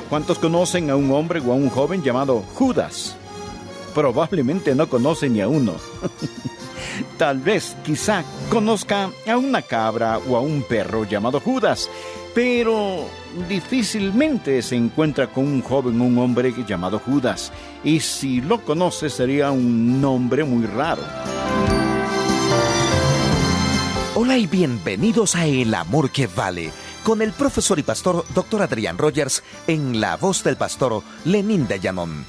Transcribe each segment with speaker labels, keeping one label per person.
Speaker 1: ¿Cuántos conocen a un hombre o a un joven llamado Judas? Probablemente no conocen ni a uno. Tal vez, quizá, conozca a una cabra o a un perro llamado Judas, pero difícilmente se encuentra con un joven o un hombre llamado Judas, y si lo conoce sería un nombre muy raro.
Speaker 2: Hola y bienvenidos a El Amor que Vale, con el profesor y pastor Dr. Adrián Rogers en la voz del pastor Lenín de Llanón.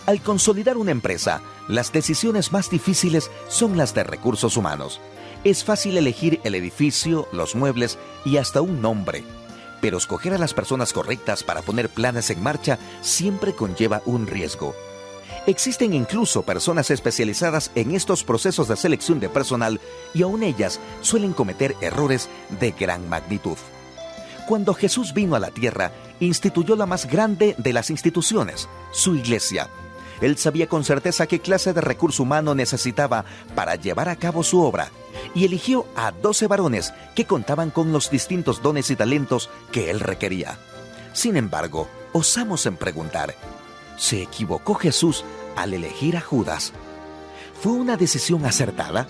Speaker 2: Al consolidar una empresa, las decisiones más difíciles son las de recursos humanos. Es fácil elegir el edificio, los muebles y hasta un nombre. Pero escoger a las personas correctas para poner planes en marcha siempre conlleva un riesgo. Existen incluso personas especializadas en estos procesos de selección de personal y aún ellas suelen cometer errores de gran magnitud. Cuando Jesús vino a la tierra, instituyó la más grande de las instituciones, su iglesia. Él sabía con certeza qué clase de recurso humano necesitaba para llevar a cabo su obra y eligió a 12 varones que contaban con los distintos dones y talentos que él requería. Sin embargo, osamos en preguntar, ¿se equivocó Jesús al elegir a Judas? ¿Fue una decisión acertada?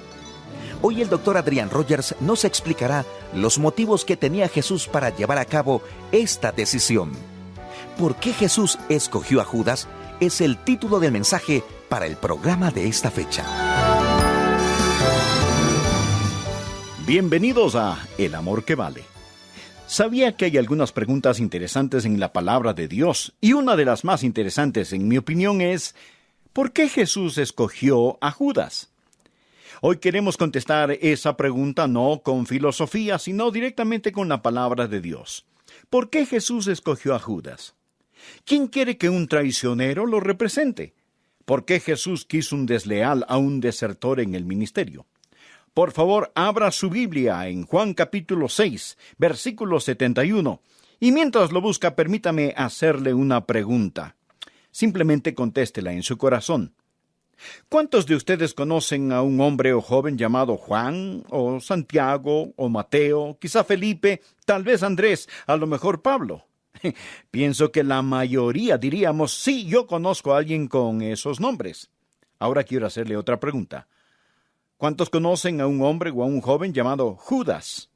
Speaker 2: Hoy el Dr. Adrián Rogers nos explicará los motivos que tenía Jesús para llevar a cabo esta decisión. ¿Por qué Jesús escogió a Judas? Es el título del mensaje para el programa de esta fecha.
Speaker 1: Bienvenidos a El Amor que Vale. Sabía que hay algunas preguntas interesantes en la palabra de Dios, y una de las más interesantes, en mi opinión, es ¿por qué Jesús escogió a Judas? Hoy queremos contestar esa pregunta no con filosofía, sino directamente con la palabra de Dios. ¿Por qué Jesús escogió a Judas? ¿Quién quiere que un traicionero lo represente? ¿Por qué Jesús quiso un desleal a un desertor en el ministerio? Por favor, abra su Biblia en Juan capítulo 6, versículo 71. Y mientras lo busca, permítame hacerle una pregunta. Simplemente contéstela en su corazón. ¿Cuántos de ustedes conocen a un hombre o joven llamado Juan, o Santiago, o Mateo, quizá Felipe, tal vez Andrés, a lo mejor Pablo? Pienso que la mayoría diríamos, sí, yo conozco a alguien con esos nombres. Ahora quiero hacerle otra pregunta. ¿Cuántos conocen a un hombre o a un joven llamado Judas?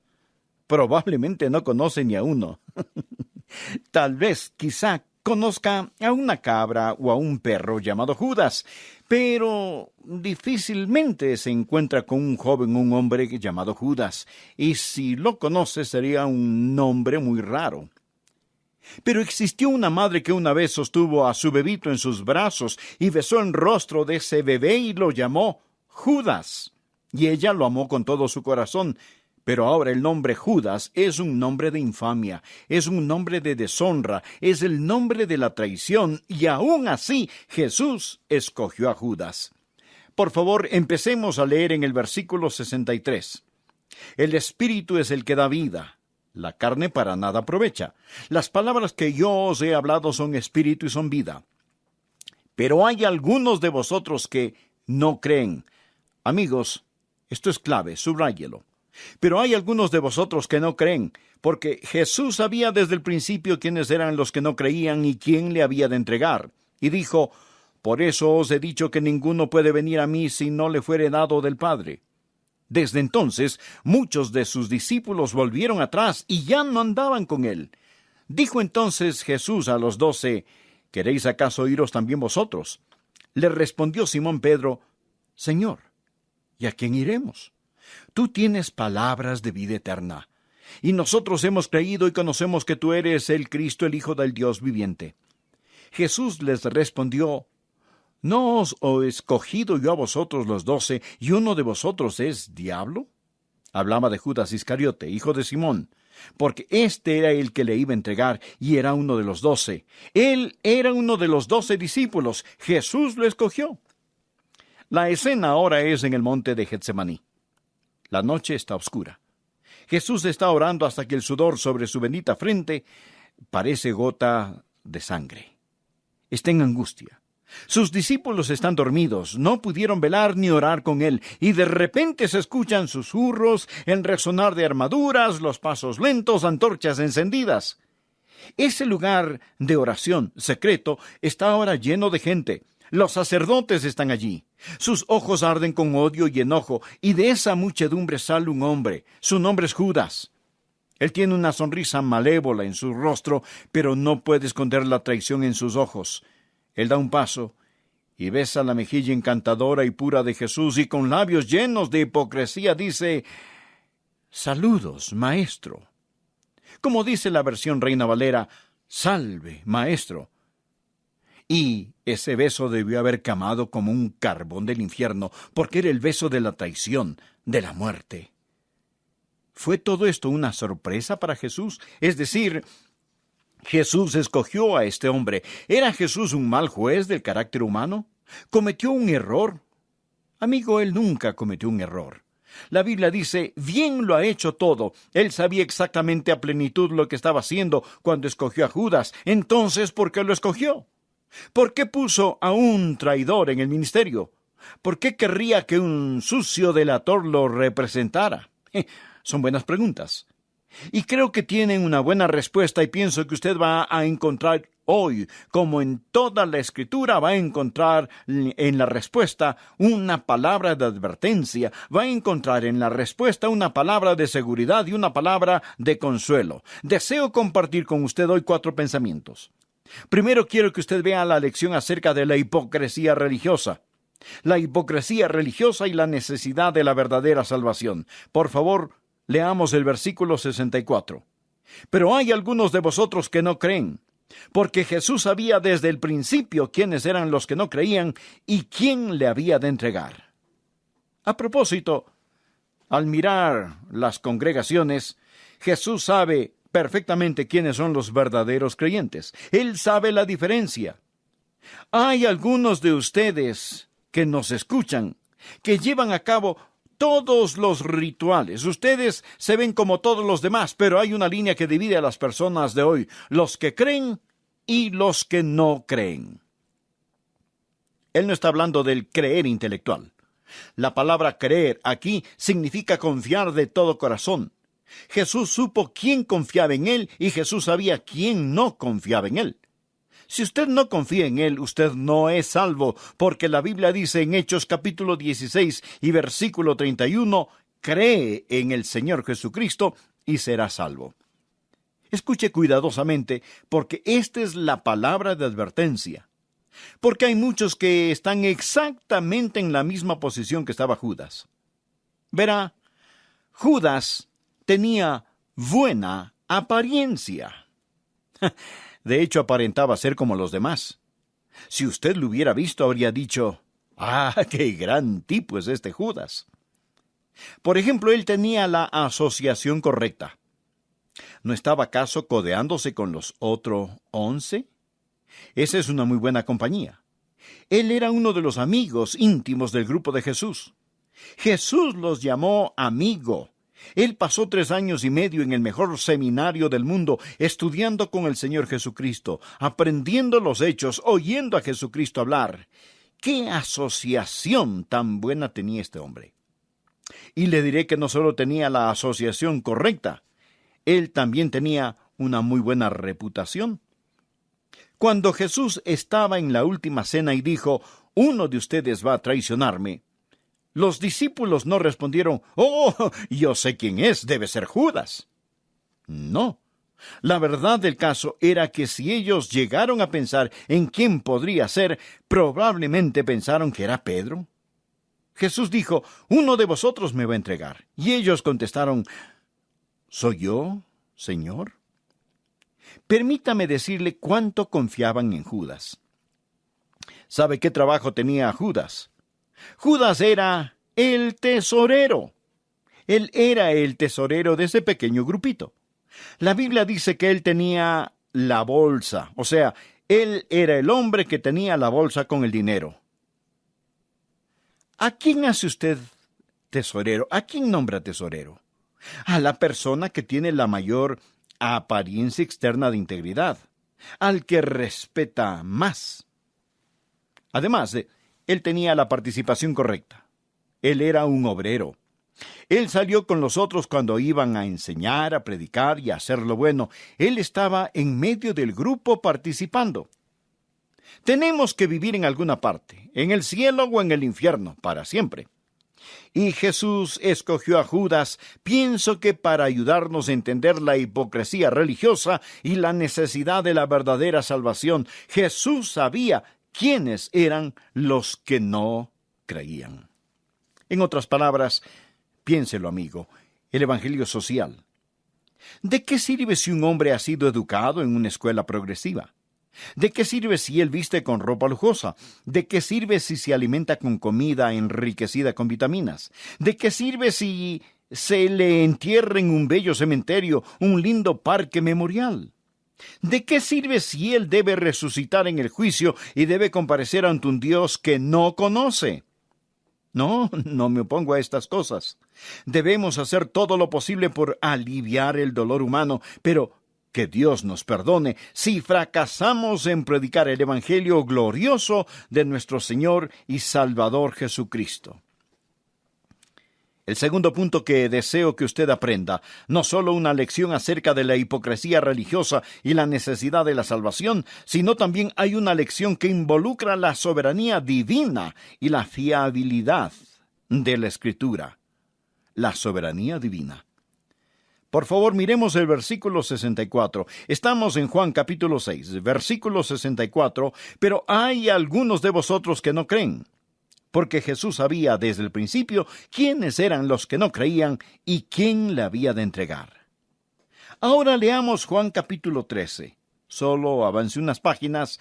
Speaker 1: Probablemente no conocen ni a uno. Tal vez, quizá, conozca a una cabra o a un perro llamado Judas, pero difícilmente se encuentra con un joven o un hombre llamado Judas, y si lo conoce sería un nombre muy raro. Pero existió una madre que una vez sostuvo a su bebito en sus brazos y besó el rostro de ese bebé y lo llamó Judas. Y ella lo amó con todo su corazón. Pero ahora el nombre Judas es un nombre de infamia, es un nombre de deshonra, es el nombre de la traición, y aún así Jesús escogió a Judas. Por favor, empecemos a leer en el versículo 63. El Espíritu es el que da vida. La carne para nada aprovecha. Las palabras que yo os he hablado son espíritu y son vida. Pero hay algunos de vosotros que no creen. Amigos, esto es clave, subráyelo. Pero hay algunos de vosotros que no creen, porque Jesús sabía desde el principio quiénes eran los que no creían y quién le había de entregar. Y dijo, por eso os he dicho que ninguno puede venir a mí si no le fuere dado del Padre. Desde entonces, muchos de sus discípulos volvieron atrás y ya no andaban con él. Dijo entonces Jesús a los 12, ¿queréis acaso iros también vosotros? Le respondió Simón Pedro, Señor, ¿y a quién iremos? Tú tienes palabras de vida eterna, y nosotros hemos creído y conocemos que tú eres el Cristo, el Hijo del Dios viviente. Jesús les respondió, ¿no os he escogido yo a vosotros los 12, y uno de vosotros es diablo? Hablaba de Judas Iscariote, hijo de Simón, porque éste era el que le iba a entregar, y era uno de los 12. Él era uno de los 12 discípulos. Jesús lo escogió. La escena ahora es en el monte de Getsemaní. La noche está oscura. Jesús está orando hasta que el sudor sobre su bendita frente parece gota de sangre. Está en angustia. Sus discípulos están dormidos, no pudieron velar ni orar con él, y de repente se escuchan susurros, el resonar de armaduras, los pasos lentos, antorchas encendidas. Ese lugar de oración secreto está ahora lleno de gente. Los sacerdotes están allí. Sus ojos arden con odio y enojo, y de esa muchedumbre sale un hombre. Su nombre es Judas. Él tiene una sonrisa malévola en su rostro, pero no puede esconder la traición en sus ojos. Él da un paso y besa la mejilla encantadora y pura de Jesús, y con labios llenos de hipocresía dice: «Saludos, maestro». Como dice la versión Reina Valera: «Salve, maestro». Y ese beso debió haber quemado como un carbón del infierno, porque era el beso de la traición, de la muerte. ¿Fue todo esto una sorpresa para Jesús? Es decir, Jesús escogió a este hombre. ¿Era Jesús un mal juez del carácter humano? ¿Cometió un error? Amigo, él nunca cometió un error. La Biblia dice: bien lo ha hecho todo. Él sabía exactamente a plenitud lo que estaba haciendo cuando escogió a Judas. Entonces, ¿por qué lo escogió? ¿Por qué puso a un traidor en el ministerio? ¿Por qué querría que un sucio delator lo representara? Son buenas preguntas. Y creo que tienen una buena respuesta, y pienso que usted va a encontrar hoy, como en toda la Escritura, va a encontrar en la respuesta una palabra de advertencia, va a encontrar en la respuesta una palabra de seguridad y una palabra de consuelo. Deseo compartir con usted hoy 4 pensamientos. Primero, quiero que usted vea la lección acerca de la hipocresía religiosa. La hipocresía religiosa y la necesidad de la verdadera salvación. Por favor, leamos el versículo 64. Pero hay algunos de vosotros que no creen, porque Jesús sabía desde el principio quiénes eran los que no creían y quién le había de entregar. A propósito, al mirar las congregaciones, Jesús sabe perfectamente quiénes son los verdaderos creyentes. Él sabe la diferencia. Hay algunos de ustedes que nos escuchan, que llevan a cabo todos los rituales. Ustedes se ven como todos los demás, pero hay una línea que divide a las personas de hoy: los que creen y los que no creen. Él no está hablando del creer intelectual. La palabra creer aquí significa confiar de todo corazón. Jesús supo quién confiaba en Él y Jesús sabía quién no confiaba en Él. Si usted no confía en Él, usted no es salvo, porque la Biblia dice en Hechos capítulo 16 y versículo 31, cree en el Señor Jesucristo y será salvo. Escuche cuidadosamente, porque esta es la palabra de advertencia. Porque hay muchos que están exactamente en la misma posición que estaba Judas. Verá, Judas tenía buena apariencia. De hecho, aparentaba ser como los demás. Si usted lo hubiera visto, habría dicho: «¡Ah, qué gran tipo es este Judas!». Por ejemplo, él tenía la asociación correcta. ¿No estaba acaso codeándose con los otros 11? Esa es una muy buena compañía. Él era uno de los amigos íntimos del grupo de Jesús. Jesús los llamó amigo. Él pasó 3 años y medio en el mejor seminario del mundo, estudiando con el Señor Jesucristo, aprendiendo los hechos, oyendo a Jesucristo hablar. ¡Qué asociación tan buena tenía este hombre! Y le diré que no solo tenía la asociación correcta, él también tenía una muy buena reputación. Cuando Jesús estaba en la última cena y dijo: «Uno de ustedes va a traicionarme», los discípulos no respondieron: «Oh, yo sé quién es, debe ser Judas». No. La verdad del caso era que si ellos llegaron a pensar en quién podría ser, probablemente pensaron que era Pedro. Jesús dijo: «Uno de vosotros me va a entregar». Y ellos contestaron: «¿Soy yo, Señor?». Permítame decirle cuánto confiaban en Judas. ¿Sabe qué trabajo tenía Judas? Judas era el tesorero. Él era el tesorero de ese pequeño grupito. La Biblia dice que él tenía la bolsa, o sea, él era el hombre que tenía la bolsa con el dinero. ¿A quién hace usted tesorero? ¿A quién nombra tesorero? A la persona que tiene la mayor apariencia externa de integridad, al que respeta más. Además, él tenía la participación correcta. Él era un obrero. Él salió con los otros cuando iban a enseñar, a predicar y a hacer lo bueno. Él estaba en medio del grupo participando. Tenemos que vivir en alguna parte, en el cielo o en el infierno, para siempre. Y Jesús escogió a Judas, pienso que para ayudarnos a entender la hipocresía religiosa y la necesidad de la verdadera salvación. Jesús sabía quiénes eran los que no creían. En otras palabras, piénselo, amigo, el evangelio social. ¿De qué sirve si un hombre ha sido educado en una escuela progresiva? ¿De qué sirve si él viste con ropa lujosa? ¿De qué sirve si se alimenta con comida enriquecida con vitaminas? ¿De qué sirve si se le entierra en un bello cementerio, un lindo parque memorial? ¿De qué sirve si él debe resucitar en el juicio y debe comparecer ante un Dios que no conoce? No me opongo a estas cosas. Debemos hacer todo lo posible por aliviar el dolor humano, pero que Dios nos perdone si fracasamos en predicar el Evangelio glorioso de nuestro Señor y Salvador Jesucristo. El segundo punto que deseo que usted aprenda, no solo una lección acerca de la hipocresía religiosa y la necesidad de la salvación, sino también hay una lección que involucra la soberanía divina y la fiabilidad de la Escritura. La soberanía divina. Por favor, miremos el versículo 64. Estamos en Juan capítulo 6, versículo 64, pero hay algunos de vosotros que no creen. Porque Jesús sabía desde el principio quiénes eran los que no creían y quién le había de entregar. Ahora leamos Juan capítulo 13. Solo avance unas páginas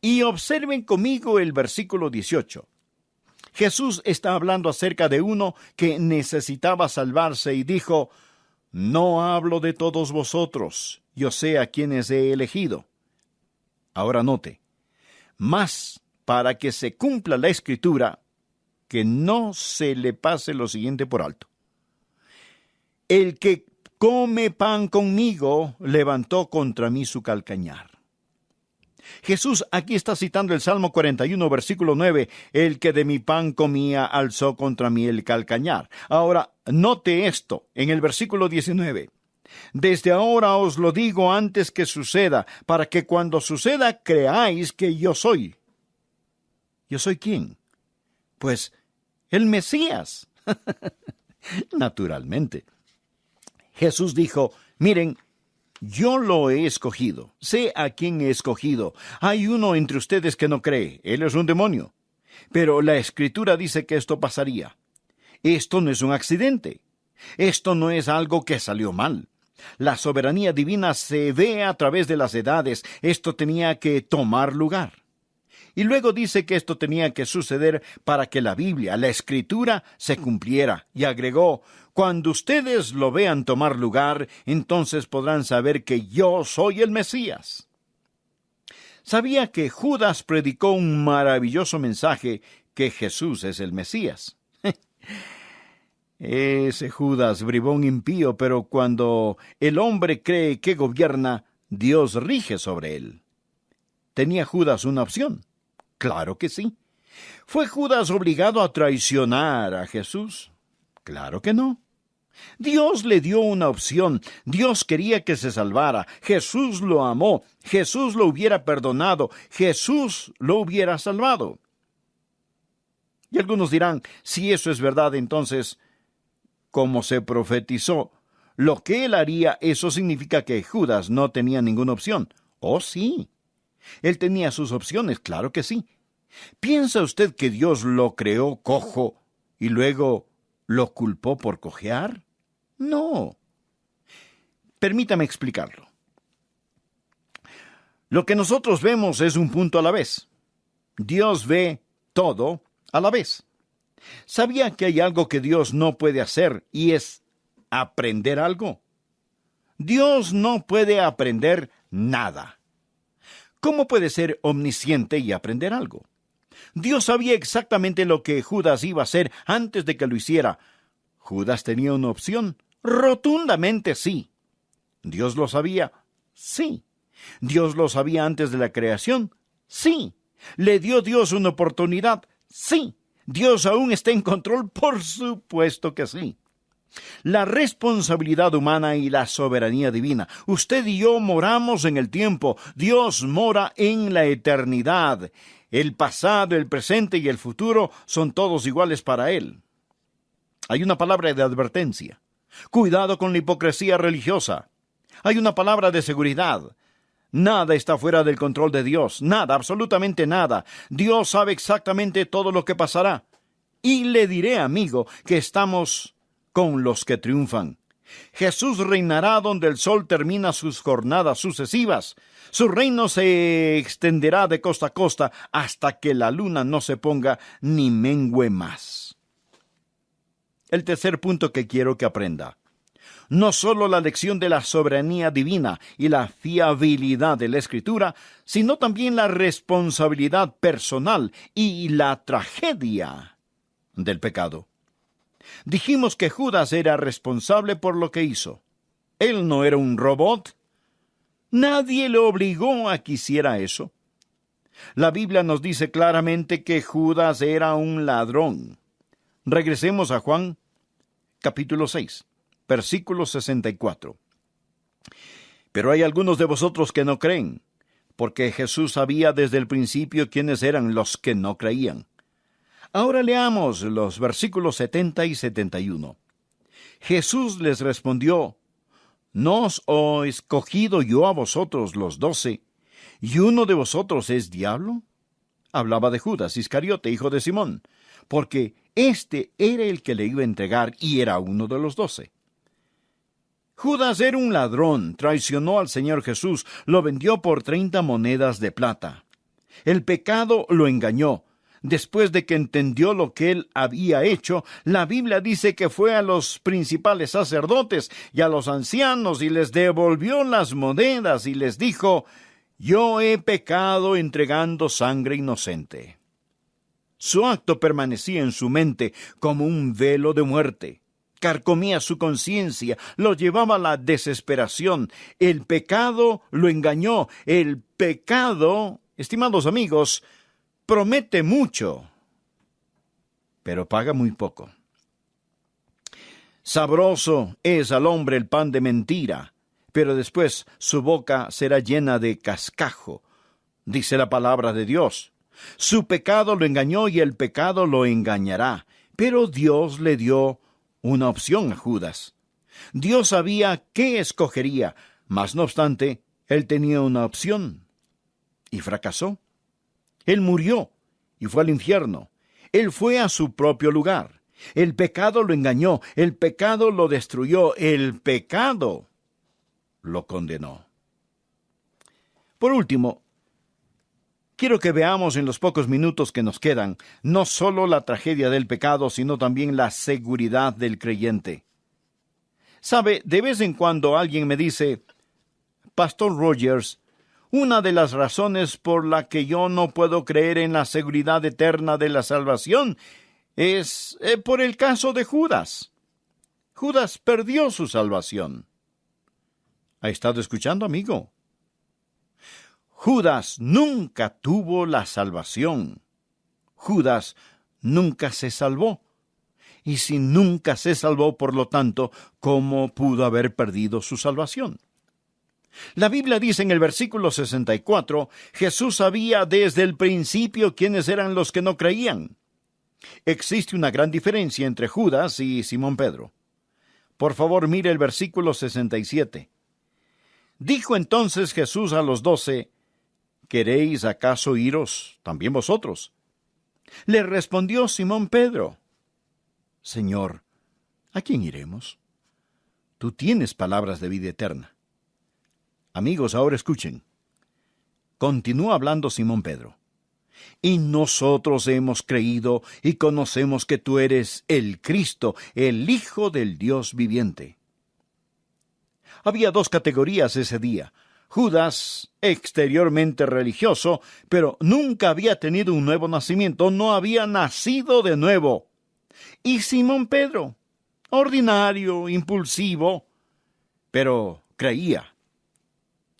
Speaker 1: y observen conmigo el versículo 18. Jesús está hablando acerca de uno que necesitaba salvarse y dijo: no hablo de todos vosotros, yo sé a quienes he elegido. Ahora note, mas para que se cumpla la Escritura, que no se le pase lo siguiente por alto. El que come pan conmigo levantó contra mí su calcañar. Jesús aquí está citando el Salmo 41, versículo 9, el que de mi pan comía alzó contra mí el calcañar. Ahora, note esto en el versículo 19. Desde ahora os lo digo antes que suceda, para que cuando suceda creáis que yo soy. ¿Yo soy quién? Pues, el Mesías. Naturalmente. Jesús dijo, miren, yo lo he escogido, sé a quién he escogido. Hay uno entre ustedes que no cree, él es un demonio. Pero la Escritura dice que esto pasaría. Esto no es un accidente. Esto no es algo que salió mal. La soberanía divina se ve a través de las edades. Esto tenía que tomar lugar. Y luego dice que esto tenía que suceder para que la Biblia, la Escritura, se cumpliera. Y agregó, cuando ustedes lo vean tomar lugar, entonces podrán saber que yo soy el Mesías. Sabía que Judas predicó un maravilloso mensaje, que Jesús es el Mesías. Ese Judas, bribón impío, pero cuando el hombre cree que gobierna, Dios rige sobre él. ¿Tenía Judas una opción? Claro que sí. ¿Fue Judas obligado a traicionar a Jesús? Claro que no. Dios le dio una opción. Dios quería que se salvara. Jesús lo amó. Jesús lo hubiera perdonado. Jesús lo hubiera salvado. Y algunos dirán, si eso es verdad, entonces, como se profetizó, lo que él haría, eso significa que Judas no tenía ninguna opción. Oh, sí. Él tenía sus opciones, claro que sí. ¿Piensa usted que Dios lo creó cojo y luego lo culpó por cojear? No. Permítame explicarlo. Lo que nosotros vemos es un punto a la vez. Dios ve todo a la vez. ¿Sabía que hay algo que Dios no puede hacer y es aprender algo? Dios no puede aprender nada. ¿Cómo puede ser omnisciente y aprender algo? Dios sabía exactamente lo que Judas iba a hacer antes de que lo hiciera. ¿Judas tenía una opción? Rotundamente sí. ¿Dios lo sabía? Sí. ¿Dios lo sabía antes de la creación? Sí. ¿Le dio Dios una oportunidad? Sí. ¿Dios aún está en control? Por supuesto que sí. La responsabilidad humana y la soberanía divina. Usted y yo moramos en el tiempo. Dios mora en la eternidad. El pasado, el presente y el futuro son todos iguales para Él. Hay una palabra de advertencia. Cuidado con la hipocresía religiosa. Hay una palabra de seguridad. Nada está fuera del control de Dios. Nada, absolutamente nada. Dios sabe exactamente todo lo que pasará. Y le diré, amigo, que estamos con los que triunfan. Jesús reinará donde el sol termina sus jornadas sucesivas. Su reino se extenderá de costa a costa hasta que la luna no se ponga ni mengüe más. El tercer punto que quiero que aprenda. No solo la lección de la soberanía divina y la fiabilidad de la Escritura, sino también la responsabilidad personal y la tragedia del pecado. Dijimos que Judas era responsable por lo que hizo. Él no era un robot. Nadie le obligó a que hiciera eso. La Biblia nos dice claramente que Judas era un ladrón. Regresemos a Juan, capítulo 6, versículo 64. Pero hay algunos de vosotros que no creen, porque Jesús sabía desde el principio quiénes eran los que no creían. Ahora leamos los versículos 70 y 71. Jesús les respondió: ¿No os he escogido yo a vosotros los 12, y uno de vosotros es diablo? Hablaba de Judas Iscariote, hijo de Simón, porque este era el que le iba a entregar y era uno de los 12. Judas era un ladrón, traicionó al Señor Jesús, lo vendió por 30 monedas de plata. El pecado lo engañó. Después de que entendió lo que él había hecho, la Biblia dice que fue a los principales sacerdotes y a los ancianos y les devolvió las monedas y les dijo: yo he pecado entregando sangre inocente. Su acto permanecía en su mente como un velo de muerte. Carcomía su conciencia, lo llevaba a la desesperación. El pecado lo engañó. El pecado, estimados amigos, promete mucho, pero paga muy poco. Sabroso es al hombre el pan de mentira, pero después su boca será llena de cascajo, dice la palabra de Dios. Su pecado lo engañó y el pecado lo engañará, pero Dios le dio una opción a Judas. Dios sabía qué escogería, mas no obstante, él tenía una opción y fracasó. Él murió y fue al infierno. Él fue a su propio lugar. El pecado lo engañó, el pecado lo destruyó, el pecado lo condenó. Por último, quiero que veamos en los pocos minutos que nos quedan no solo la tragedia del pecado, sino también la seguridad del creyente. Sabe, de vez en cuando alguien me dice: Pastor Rogers, una de las razones por la que yo no puedo creer en la seguridad eterna de la salvación es por el caso de Judas. Judas perdió su salvación. ¿Ha estado escuchando, amigo? Judas nunca tuvo la salvación. Judas nunca se salvó. Y si nunca se salvó, por lo tanto, ¿cómo pudo haber perdido su salvación? La Biblia dice en el versículo 64, Jesús sabía desde el principio quiénes eran los que no creían. Existe una gran diferencia entre Judas y Simón Pedro. Por favor, mire el versículo 67. Dijo entonces Jesús a los 12, ¿queréis acaso iros también vosotros? Le respondió Simón Pedro, Señor, ¿a quién iremos? Tú tienes palabras de vida eterna. Amigos, ahora escuchen. Continúa hablando Simón Pedro. Y nosotros hemos creído y conocemos que tú eres el Cristo, el Hijo del Dios viviente. Había dos categorías ese día. Judas, exteriormente religioso, pero nunca había tenido un nuevo nacimiento, no había nacido de nuevo. Y Simón Pedro, ordinario, impulsivo, pero creía.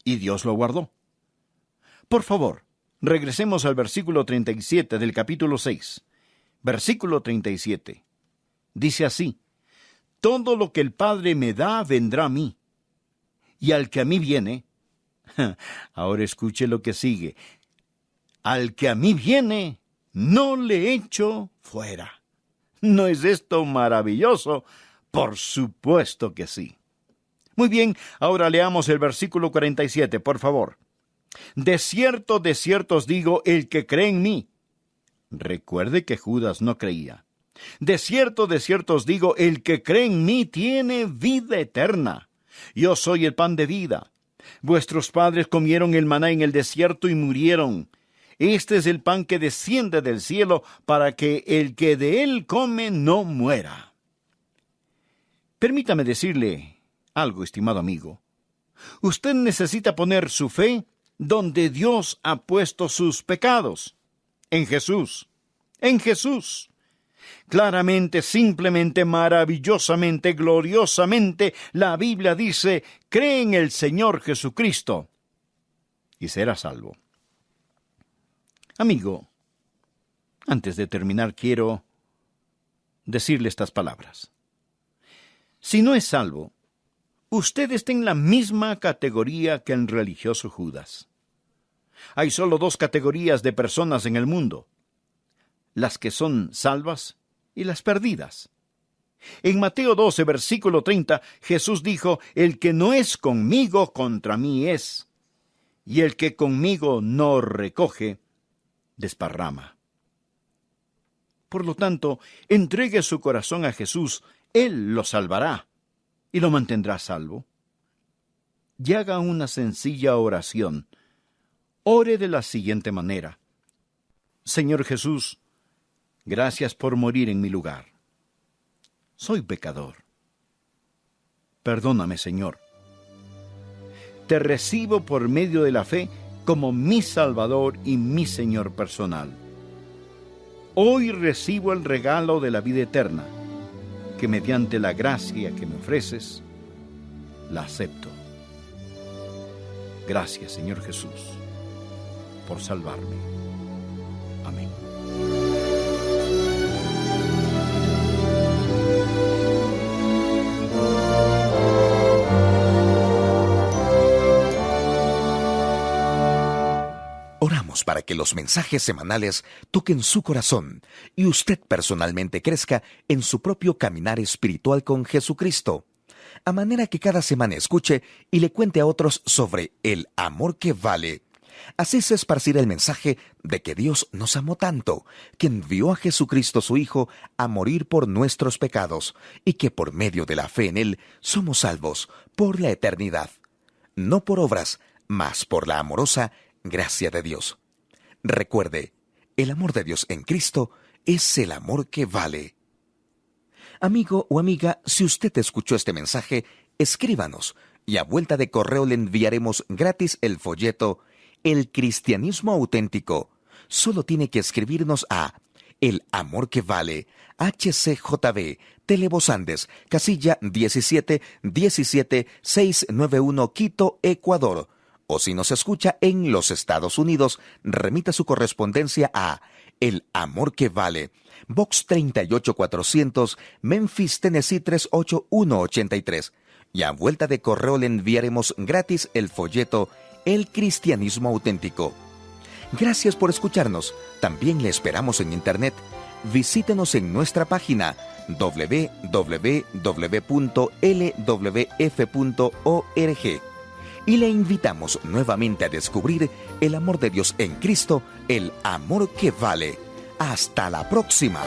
Speaker 1: Y Dios lo guardó. Por favor, regresemos al versículo 37 del capítulo 6. Versículo 37. Dice así: todo lo que el Padre me da vendrá a mí. Y al que a mí viene, ahora escuche lo que sigue, al que a mí viene, no le echo fuera. ¿No es esto maravilloso? Por supuesto que sí. Muy bien, ahora leamos el versículo 47, por favor. De cierto os digo, el que cree en mí. Recuerde que Judas no creía. De cierto os digo, el que cree en mí tiene vida eterna. Yo soy el pan de vida. Vuestros padres comieron el maná en el desierto y murieron. Este es el pan que desciende del cielo para que el que de él come no muera. Permítame decirle algo, estimado amigo. Usted necesita poner su fe donde Dios ha puesto sus pecados. En Jesús. En Jesús. Claramente, simplemente, maravillosamente, gloriosamente, la Biblia dice, cree en el Señor Jesucristo y serás salvo. Amigo, antes de terminar quiero decirle estas palabras. Si no es salvo, usted está en la misma categoría que el religioso Judas. Hay solo dos categorías de personas en el mundo: las que son salvas y las perdidas. En Mateo 12, versículo 30, Jesús dijo, el que no es conmigo, contra mí es, y el que conmigo no recoge, desparrama. Por lo tanto, entregue su corazón a Jesús, Él lo salvará y lo mantendrá salvo. Y haga una sencilla oración. Ore de la siguiente manera: Señor Jesús, gracias por morir en mi lugar. Soy pecador. Perdóname, Señor. Te recibo por medio de la fe como mi Salvador y mi Señor personal. Hoy recibo el regalo de la vida eterna, que mediante la gracia que me ofreces, la acepto. Gracias, Señor Jesús, por salvarme. Amén.
Speaker 2: Oramos para que los mensajes semanales toquen su corazón y usted personalmente crezca en su propio caminar espiritual con Jesucristo, a manera que cada semana escuche y le cuente a otros sobre el amor que vale. Así se esparcirá el mensaje de que Dios nos amó tanto, que envió a Jesucristo su Hijo a morir por nuestros pecados y que por medio de la fe en Él somos salvos por la eternidad. No por obras, mas por la amorosa gracia de Dios. Recuerde, el amor de Dios en Cristo es el amor que vale. Amigo o amiga, si usted escuchó este mensaje, escríbanos y a vuelta de correo le enviaremos gratis el folleto El Cristianismo Auténtico. Solo tiene que escribirnos a El Amor que Vale, HCJB, Televos Andes, casilla 1717691, Quito, Ecuador. O si nos escucha en los Estados Unidos, remita su correspondencia a El Amor que Vale, Box 38400, Memphis, Tennessee 38183. Y a vuelta de correo le enviaremos gratis el folleto El Cristianismo Auténtico. Gracias por escucharnos. También le esperamos en Internet. Visítenos en nuestra página www.lwf.org. Y le invitamos nuevamente a descubrir el amor de Dios en Cristo, el amor que vale. Hasta la próxima.